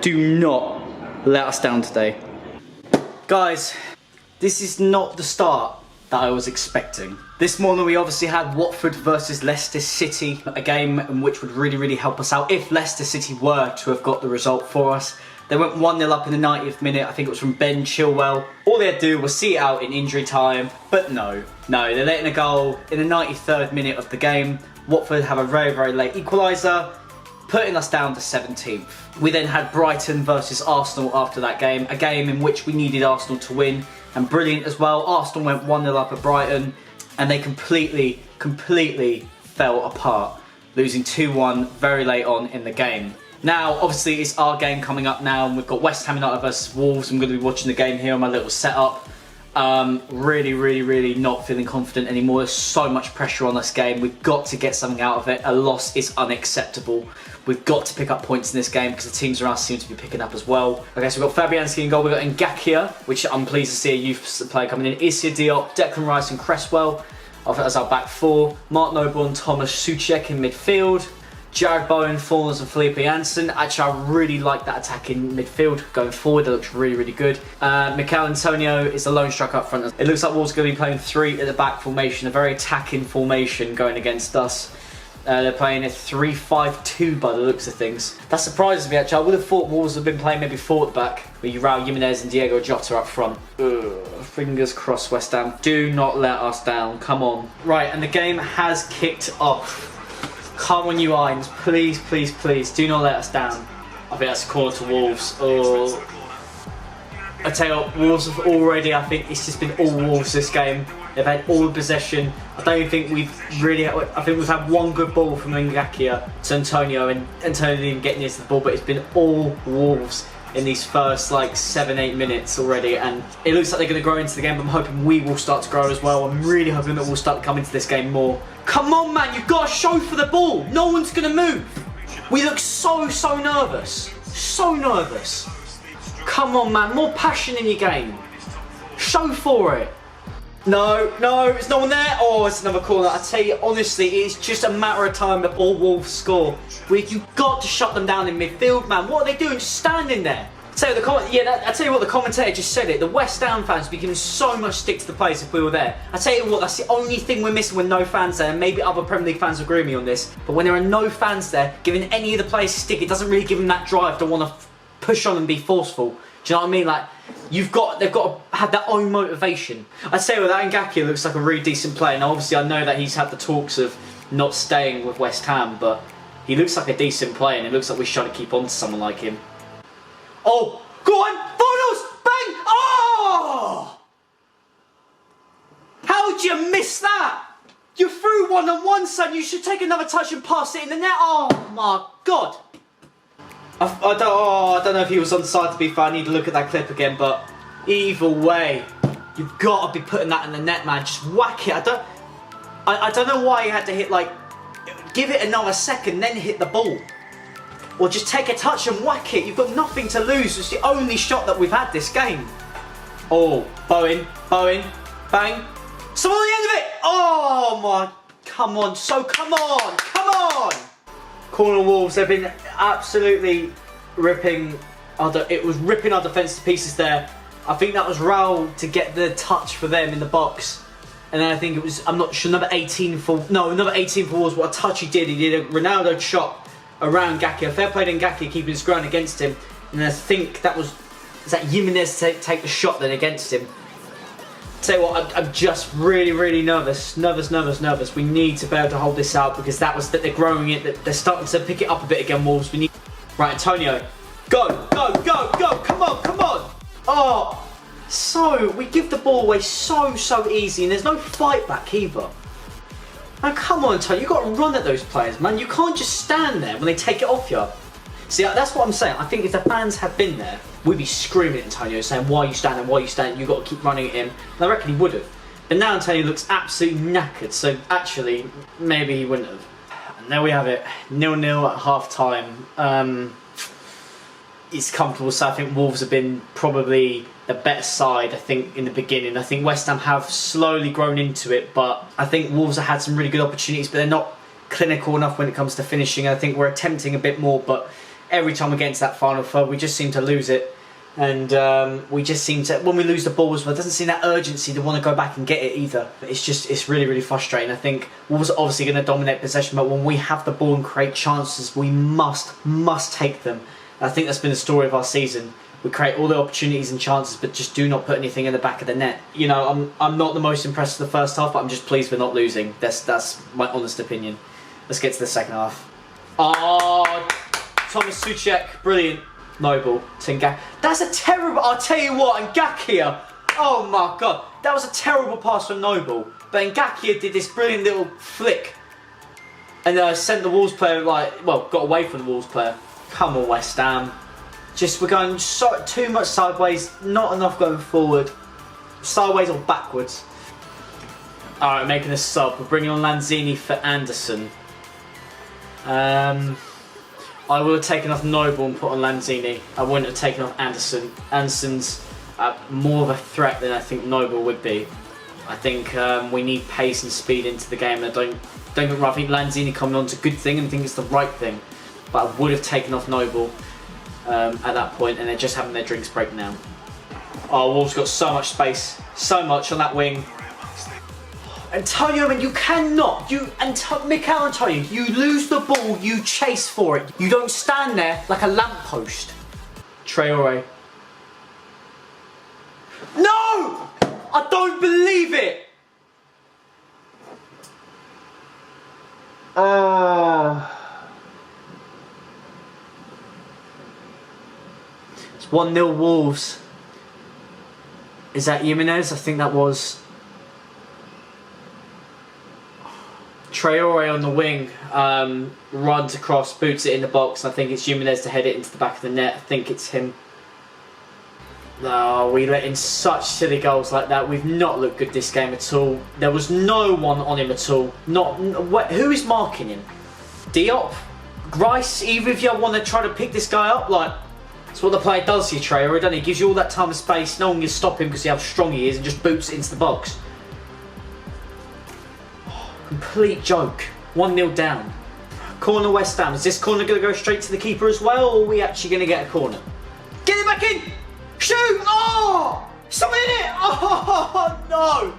Do not let us down today. Guys, this is not the start that I was expecting. This morning we obviously had Watford versus Leicester City, a game in which would really help us out if Leicester City were to have got the result for us. They went 1-0 up in the 90th minute, I think it was from Ben Chilwell. All they had to do was see it out in injury time, but no, they're letting a goal in the 93rd minute of the game. Watford have a very late equaliser, putting us down to 17th. We then had Brighton versus Arsenal after that game, a game in which we needed Arsenal to win, and brilliant as well. Arsenal went 1-0 up at Brighton, and they completely fell apart, losing 2-1 very late on in the game. Now, obviously, it's our game coming up now, and we've got West Ham United versus Wolves. I'm going to be watching the game here on my little setup. Really not feeling confident anymore. There's so much pressure on this game. We've got to get something out of it. A loss is unacceptable. We've got to pick up points in this game because the teams around us seem to be picking up as well. Okay, so we've got Fabianski in goal. We've got Ngakia, which I'm pleased to see a youth player coming in. Issa Diop, Declan Rice and Cresswell as our back four. Mark Noble and Thomas Souček in midfield. Jared Bowen, Fornals and Felipe Janssen. Actually, I really like that attack in midfield going forward. It looks really good. Mikel Antonio is the lone striker up front. It looks like Wolves are going to be playing 3 at the back formation, a very attacking formation going against us. They're playing a 3-5-2 by the looks of things. That surprises me actually. I would have thought Wolves would have been playing maybe 4 at the back with Raul Jimenez and Diego Jota up front. Fingers crossed, West Ham. Do not let us down. Come on. Right, and the game has kicked off. Come on, you Irons, please, do not let us down. I think that's a corner to Wolves. Oh, I tell you what, Wolves have already, I think it's just been all Wolves this game. They've had all the possession. I don't think we've really, I think we've had one good ball from Ngakia to Antonio, and Antonio didn't even get near to the ball, but it's been all Wolves in these first like 7-8 minutes already, and it looks like they're going to grow into the game. But I'm hoping we will start to grow as well. I'm really hoping that we'll start to come into this game more. Come on, man, you've got to show for the ball. No one's going to move. We look so nervous. So nervous. Come on, man, more passion in your game. Show for it. No, it's no one there. Oh, it's another corner. I tell you, honestly, it's just a matter of time that all Wolves score. You've got to shut them down in midfield, man. What are they doing? Just standing there. I tell you what, the commentator just said it. The West Ham fans would be giving so much stick to the place if we were there. I tell you what, that's the only thing we're missing when no fans there. And maybe other Premier League fans agree with me on this. But when there are no fans there, giving any of the players stick, it doesn't really give them that drive to want to push on and be forceful. Do you know what I mean? Like, they've got to have their own motivation. I say, well, that Ngakia looks like a really decent player. Now, obviously, I know that he's had the talks of not staying with West Ham, but he looks like a decent player, and it looks like we should keep on to someone like him. Oh, go on, Fornals, bang! Oh! How'd you miss that? You threw one on one side. You should take another touch and pass it in the net. Oh my God! I don't know if he was on the side, to be fair. I need to look at that clip again, but either way, you've got to be putting that in the net, man. Just whack it. I don't know why he had to hit, like, give it another second, then hit the ball. Or just take a touch and whack it. You've got nothing to lose. It's the only shot that we've had this game. Oh, Bowen, bang. So on the end of it. Oh my, come on. Come on. Corner Wolves, they've been absolutely ripping our defence to pieces there. I think that was Raul to get the touch for them in the box. And then I think it was, I'm not sure, number 18 for Wolves, what a touch he did. He did a Ronaldo shot around Ngakia. Fair play to Ngakia keeping his ground against him. And I think that was Jimenez to take the shot then against him. Tell you what, I'm just really nervous. We need to be able to hold this out, because that they're growing it. They're starting to pick it up a bit again, Wolves. We need. Right, Antonio, go! Come on! Oh, so we give the ball away so easy, and there's no fight back either. Now, come on, Antonio, you got to run at those players, man. You can't just stand there when they take it off you. See, that's what I'm saying. I think if the fans had been there, we'd be screaming at Antonio, saying, why are you standing? You've got to keep running at him. And I reckon he would have. But now Antonio looks absolutely knackered, so actually, maybe he wouldn't have. And there we have it. 0-0 at half-time. It's comfortable, so I think Wolves have been probably the better side, I think, in the beginning. I think West Ham have slowly grown into it, but I think Wolves have had some really good opportunities, but they're not clinical enough when it comes to finishing. I think we're attempting a bit more, but every time we get into that final third, we just seem to lose it. And we just seem to, when we lose the ball as well, it doesn't seem that urgency to want to go back and get it either. It's really, really frustrating. I think Wolves are obviously going to dominate possession, but when we have the ball and create chances, we must take them. I think that's been the story of our season. We create all the opportunities and chances, but just do not put anything in the back of the net. You know, I'm not the most impressed with the first half, but I'm just pleased we're not losing. That's my honest opinion. Let's get to the second half. Oh, Thomas Souček, brilliant. Noble to Ngakia. That's a terrible. I'll tell you what, Ngakia. Oh my god, that was a terrible pass from Noble. But Ngakia did this brilliant little flick, and sent the Wolves player got away from the Wolves player. Come on, West Ham. We're going too much sideways, not enough going forward. Sideways or backwards. All right, making a sub. We're bringing on Lanzini for Anderson. I would have taken off Noble and put on Lanzini. I wouldn't have taken off Anderson. Anderson's more of a threat than I think Noble would be. I think we need pace and speed into the game. I don't get me wrong, I think Lanzini coming on is a good thing and I think it's the right thing. But I would have taken off Noble at that point, and they're just having their drinks break now. Oh, Wolves got so much space, so much on that wing. Antonio, man, you cannot. Mikel Antonio, you lose the ball, you chase for it. You don't stand there like a lamppost. Traore. No! I don't believe it! It's 1-0 Wolves. Is that Jimenez? I think that was. Traore on the wing runs across, boots it in the box. I think it's Jimenez to head it into the back of the net. I think it's him. No, we let in such silly goals like that. We've not looked good this game at all. There was no one on him at all. Who is marking him? Diop? Grice? Either of you want to try to pick this guy up? That's what the player does to you, Traore, doesn't he? Gives you all that time and space. No one can stop him because of how strong he is, and just boots it into the box. Complete joke. 1-0 down. Corner West Ham. Is this corner going to go straight to the keeper as well, or are we actually going to get a corner? Get it back in! Shoot! Oh! Something in it! Oh, no!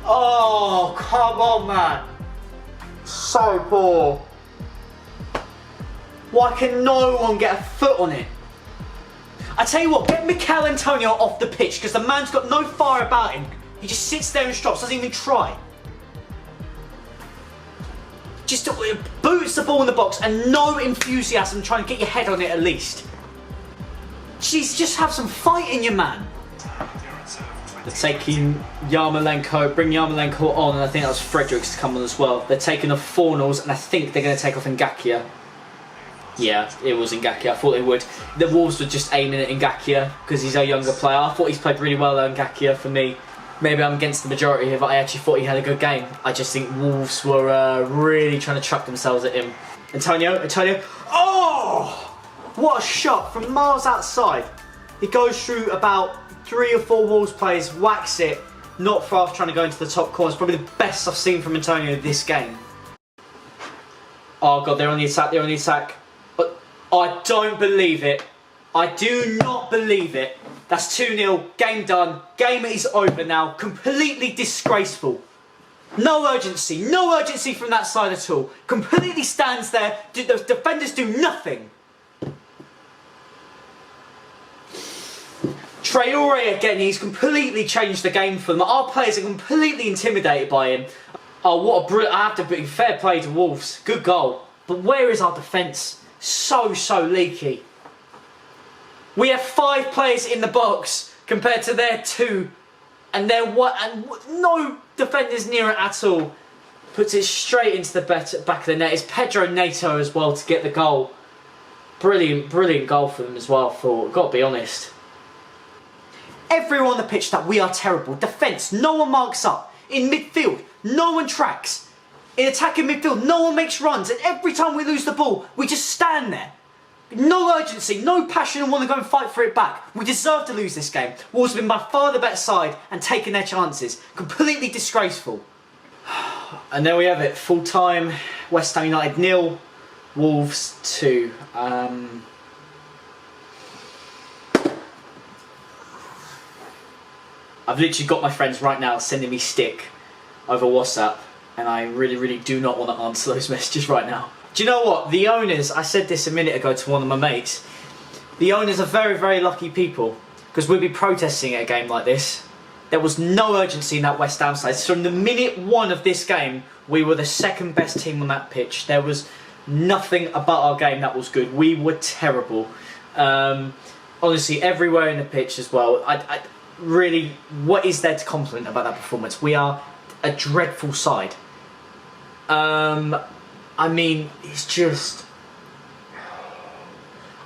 Oh, come on, man. So poor. Why can no one get a foot on it? I tell you what, get Mikel Antonio off the pitch, because the man's got no fire about him. He just sits there and stops, doesn't even try. Just boots the ball in the box and no enthusiasm trying to get your head on it at least. Jeez, just have some fight in you, man. They're taking Yarmolenko, bring Yarmolenko on, and I think that was Fredericks to come on as well. They're taking off Fornals, and I think they're going to take off Ngakia. Yeah, it was Ngakia. I thought they would. The Wolves were just aiming at Ngakia because he's a younger player. I thought he's played really well, Ngakia, for me. Maybe I'm against the majority here, but I actually thought he had a good game. I just think Wolves were really trying to chuck themselves at him. Antonio. Oh! What a shot from miles outside. He goes through about 3 or 4 Wolves players, whacks it, not far off trying to go into the top corner. It's probably the best I've seen from Antonio this game. Oh God, they're on the attack, But I don't believe it. I do not believe it. That's 2-0, game done, game is over now, completely disgraceful. No urgency from that side at all. Completely stands there, the defenders do nothing. Traore again, he's completely changed the game for them. Our players are completely intimidated by him. Oh, what a brilliant, I have to be fair play to Wolves, good goal. But where is our defence? So leaky. We have 5 players in the box compared to their 2, and no defenders near it at all. Puts it straight into the back of the net. It's Pedro Neto as well to get the goal. Brilliant goal for them as well. Got to be honest. Everyone on the pitch that we are terrible. Defence, no one marks up. In midfield, no one tracks. In attacking midfield, no one makes runs, and every time we lose the ball, we just stand there. No urgency, no passion and want to go and fight for it back. We deserve to lose this game. Wolves have been by far the better side and taking their chances. Completely disgraceful. And there we have it. Full time, West Ham United 0, Wolves 2. I've literally got my friends right now sending me stick over WhatsApp, and I really do not want to answer those messages right now. Do you know what? The owners, I said this a minute ago to one of my mates, the owners are very lucky people, because we'd be protesting at a game like this. There was no urgency in that West Ham side. So from the minute one of this game, we were the second best team on that pitch. There was nothing about our game that was good. We were terrible. Honestly, everywhere in the pitch as well. I really, what is there to compliment about that performance? We are a dreadful side. I mean, it's just...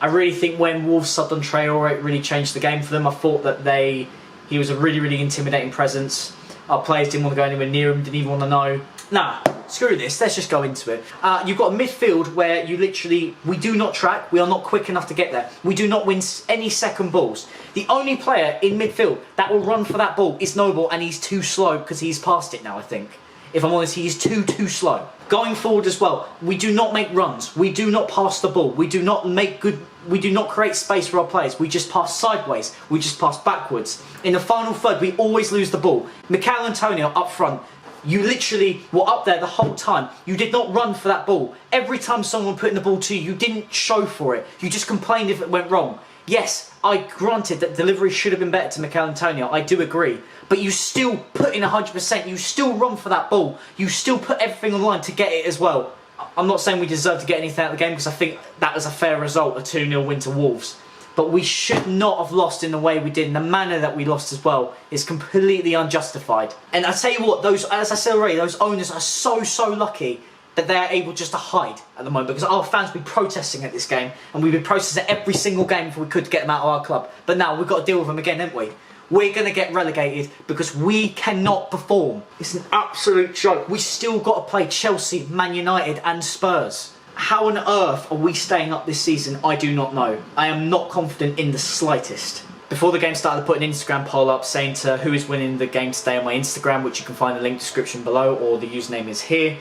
I really think when Wolves subbed on Traore, it really changed the game for them. I thought that he was a really intimidating presence. Our players didn't want to go anywhere near him, didn't even want to know. Nah, screw this, let's just go into it. You've got a midfield where you literally, we do not track, we are not quick enough to get there. We do not win any second balls. The only player in midfield that will run for that ball is Noble, and he's too slow because he's past it now, I think. If I'm honest, he is too slow. Going forward as well, we do not make runs. We do not pass the ball. We do not create space for our players. We just pass sideways. We just pass backwards. In the final third, we always lose the ball. Mikel Antonio up front, you literally were up there the whole time. You did not run for that ball. Every time someone put in the ball to you, you didn't show for it. You just complained if it went wrong. Yes, I granted that delivery should have been better to Mikel Antonio. I do agree. But you still put in 100%. You still run for that ball. You still put everything on the line to get it as well. I'm not saying we deserve to get anything out of the game because I think that was a fair result, a 2-0 win to Wolves. But we should not have lost in the way we did. And the manner that we lost as well is completely unjustified. And I tell you what, those, as I said already, those owners are so lucky that they are able just to hide at the moment, because our fans will be protesting at this game, and we've been protesting every single game if we could get them out of our club. But now we've got to deal with them again, haven't we? We're going to get relegated because we cannot perform. It's an absolute joke. We still got to play Chelsea, Man United and Spurs. How on earth are we staying up this season? I do not know. I am not confident in the slightest. Before the game started, I put an Instagram poll up saying to who is winning the game today on my Instagram, which you can find the link description below, or the username is here.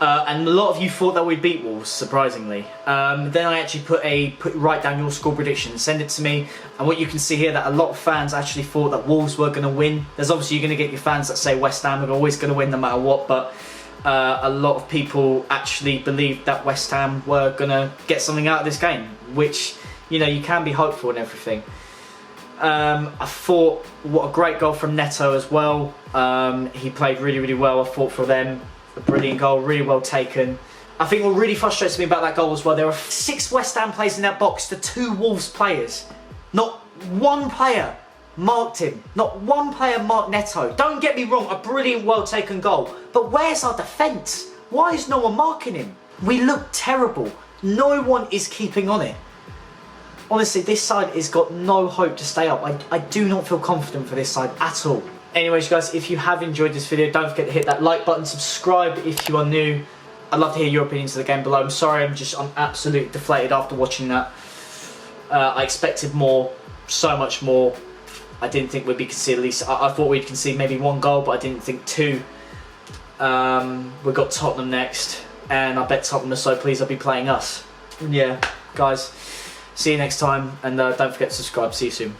And a lot of you thought that we'd beat Wolves, surprisingly. Then I actually write down your score prediction, send it to me, and what you can see here that a lot of fans actually thought that Wolves were going to win. There's obviously you're going to get your fans that say West Ham are always going to win no matter what, but a lot of people actually believed that West Ham were going to get something out of this game, which, you know, you can be hopeful and everything. I thought, what a great goal from Neto as well. He played really well. I thought for them. A brilliant goal, really well taken. I think what really frustrates me about that goal as well, there are 6 West Ham players in that box to 2 Wolves players. Not one player marked him. Not one player marked Neto. Don't get me wrong, a brilliant, well taken goal. But where's our defence? Why is no one marking him? We look terrible. No one is keeping on it. Honestly, this side has got no hope to stay up. I do not feel confident for this side at all. Anyways, guys, if you have enjoyed this video, don't forget to hit that like button, subscribe if you are new. I'd love to hear your opinions of the game below. I'm sorry, I'm absolutely deflated after watching that. I expected more, so much more. I didn't think we'd be conceded at least. I thought we'd concede maybe 1 goal, but I didn't think 2. We've got Tottenham next, and I bet Tottenham are so pleased they'll be playing us. Yeah, guys, see you next time, and don't forget to subscribe. See you soon.